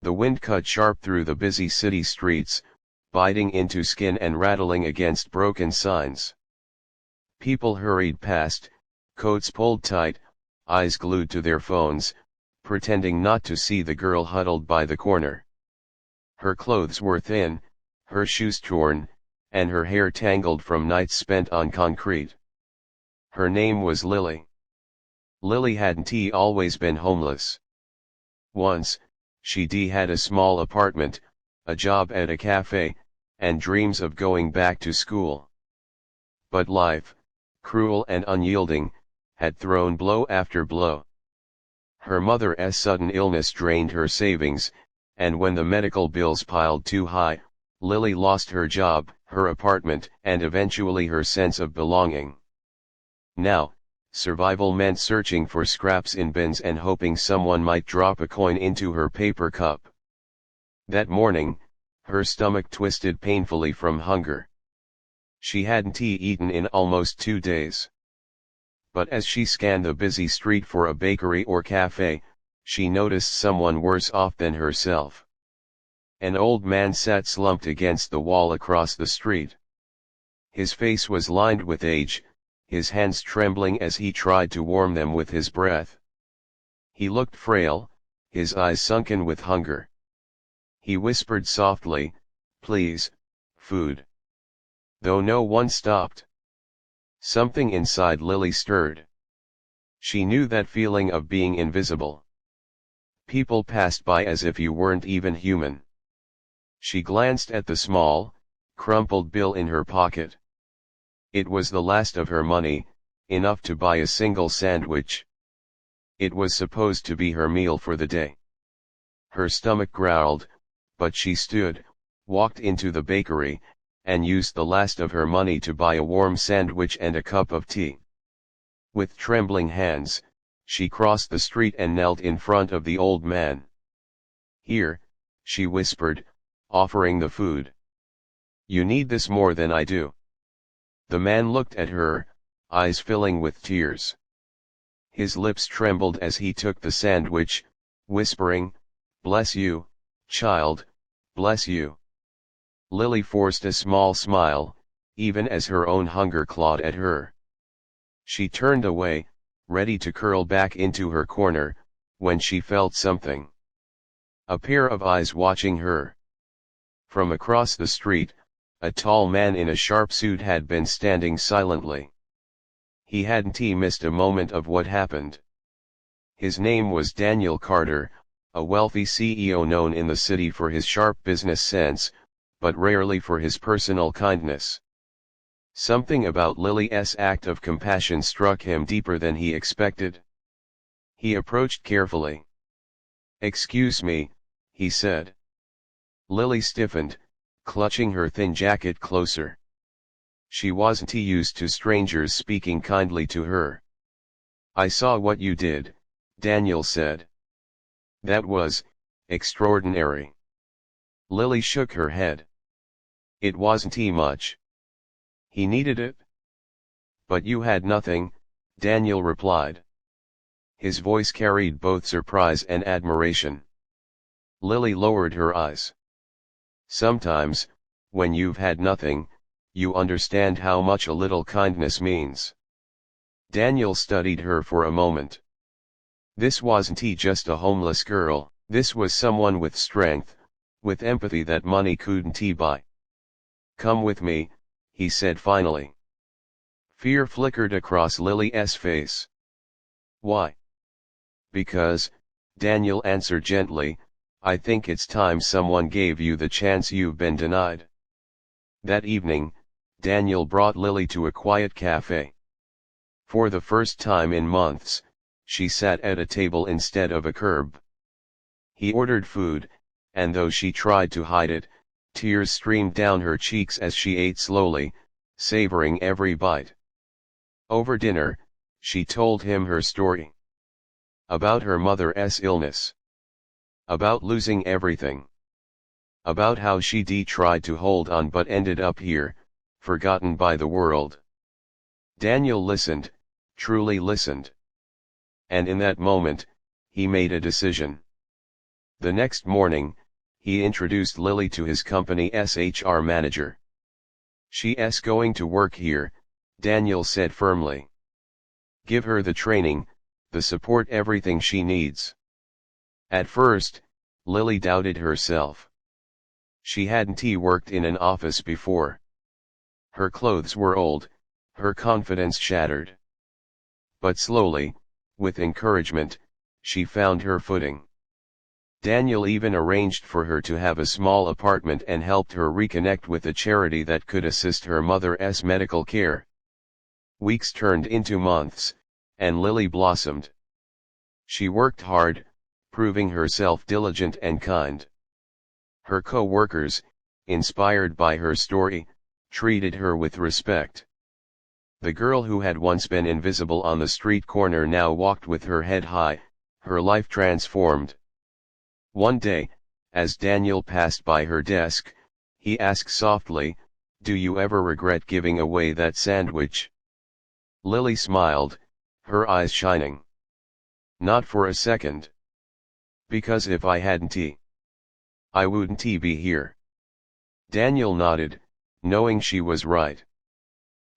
The wind cut sharp through the busy city streets, biting into skin and rattling against broken signs. People hurried past, coats pulled tight, eyes glued to their phones, pretending not to see the girl huddled by the corner. Her clothes were thin, her shoes torn, and her hair tangled from nights spent on concrete. Her name was Lily. Lily hadn't always been homeless. Once, she had a small apartment, a job at a cafe, and dreams of going back to school. But life, cruel and unyielding, had thrown blow after blow. Her mother's sudden illness drained her savings, and when the medical bills piled too high, Lily lost her job, her apartment, and eventually her sense of belonging. Now, survival meant searching for scraps in bins and hoping someone might drop a coin into her paper cup. That morning, her stomach twisted painfully from hunger. She hadn't eaten in almost 2 days. But as she scanned the busy street for a bakery or cafe, she noticed someone worse off than herself. An old man sat slumped against the wall across the street. His face was lined with age, his hands trembling as he tried to warm them with his breath. He looked frail, his eyes sunken with hunger. He whispered softly, "Please, food." Though no one stopped. Something inside Lily stirred. She knew that feeling of being invisible. People passed by as if you weren't even human. She glanced at the small, crumpled bill in her pocket. It was the last of her money, enough to buy a single sandwich. It was supposed to be her meal for the day. Her stomach growled, but she stood, walked into the bakery, and used the last of her money to buy a warm sandwich and a cup of tea. With trembling hands, she crossed the street and knelt in front of the old man. "Here," she whispered, offering the food. "You need this more than I do." The man looked at her, eyes filling with tears. His lips trembled as he took the sandwich, whispering, "Bless you, child, bless you." Lily forced a small smile, even as her own hunger clawed at her. She turned away, ready to curl back into her corner, when she felt something. A pair of eyes watching her. From across the street, a tall man in a sharp suit had been standing silently. He hadn't missed a moment of what happened. His name was Daniel Carter, a wealthy CEO known in the city for his sharp business sense, but rarely for his personal kindness. Something about Lily's act of compassion struck him deeper than he expected. He approached carefully. "Excuse me," he said. Lily stiffened, clutching her thin jacket closer. She wasn't used to strangers speaking kindly to her. "I saw what you did," Daniel said. "That was extraordinary." Lily shook her head. "It wasn't much. He needed it." "But you had nothing," Daniel replied. His voice carried both surprise and admiration. Lily lowered her eyes. "Sometimes, when you've had nothing, you understand how much a little kindness means." Daniel studied her for a moment. This wasn't just a homeless girl, this was someone with strength, with empathy that money couldn't buy. "Come with me," he said finally. Fear flickered across Lily's face. "Why?" "Because," Daniel answered gently, "I think it's time someone gave you the chance you've been denied." That evening, Daniel brought Lily to a quiet cafe. For the first time in months, she sat at a table instead of a curb. He ordered food, and though she tried to hide it, tears streamed down her cheeks as she ate slowly, savoring every bite. Over dinner, she told him her story. About her mother's illness. About losing everything. About how she tried to hold on but ended up here, forgotten by the world. Daniel listened, truly listened. And in that moment, he made a decision. The next morning, he introduced Lily to his company's HR manager. "She's going to work here," Daniel said firmly. "Give her the training, the support, everything she needs." At first, Lily doubted herself. She hadn't worked in an office before. Her clothes were old, her confidence shattered. But slowly, with encouragement, she found her footing. Daniel even arranged for her to have a small apartment and helped her reconnect with a charity that could assist her mother's medical care. Weeks turned into months, and Lily blossomed. She worked hard, proving herself diligent and kind. Her co-workers, inspired by her story, treated her with respect. The girl who had once been invisible on the street corner now walked with her head high, her life transformed. One day, as Daniel passed by her desk, he asked softly, "Do you ever regret giving away that sandwich?" Lily smiled, her eyes shining. "Not for a second. Because if I hadn't, I wouldn't be here." Daniel nodded, knowing she was right.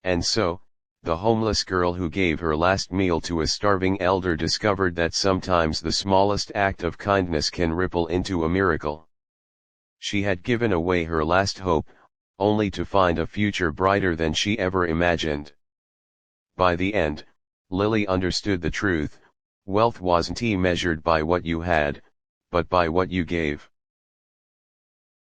And so, the homeless girl who gave her last meal to a starving elder discovered that sometimes the smallest act of kindness can ripple into a miracle. She had given away her last hope, only to find a future brighter than she ever imagined. By the end, Lily understood the truth: wealth wasn't measured by what you had, but by what you gave.